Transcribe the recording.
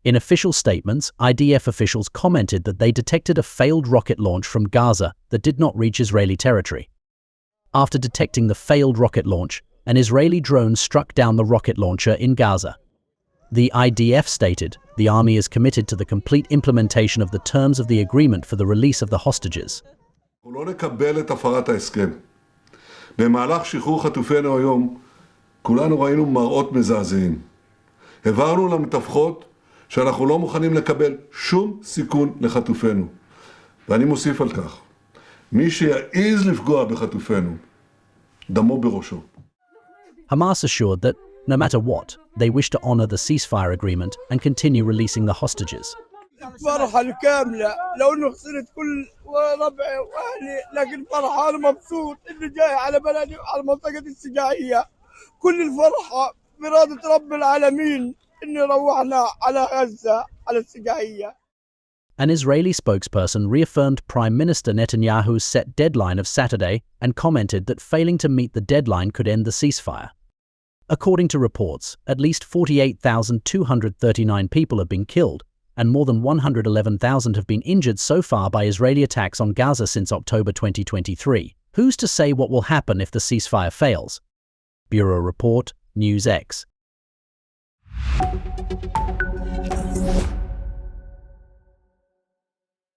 In official statements, IDF officials commented that they detected a failed rocket launch from Gaza that did not reach Israeli territory. After detecting the failed rocket launch, an Israeli drone struck down the rocket launcher in Gaza. The IDF stated the army is committed to the complete implementation of the terms of the agreement for the release of the hostages. לא נקבל את הפרת ההסכם. במהלך שחרור חטופינו היום, כולנו ראינו מראות מזעזעים. הבהרנו למתווכות שאנחנו לא מוכנים לקבל שום סיכון לחטופינו. ואני מוסיף על כך, מי שיעז לפגוע בחטופינו, דמו בראשו. Hamas assured that, no matter what, they wish to honor the ceasefire agreement and continue releasing the hostages. الفرحة الكاملة لو انه خسرت كل ربعي واهلي، لكن فرحان ومبسوط انه جاي على بلدي وعلى منطقة السجاعية. كل الفرحة بإرادة رب العالمين انه روحنا على غزة على السجاعية. An Israeli spokesperson reaffirmed Prime Minister Netanyahu's set deadline of Saturday and commented that failing to meet the deadline could end the ceasefire. According to reports, at least 48,239 people have been killed, and more than 111,000 have been injured so far by Israeli attacks on Gaza since October 2023. Who's to say what will happen if the ceasefire fails? Bureau Report, NewsX.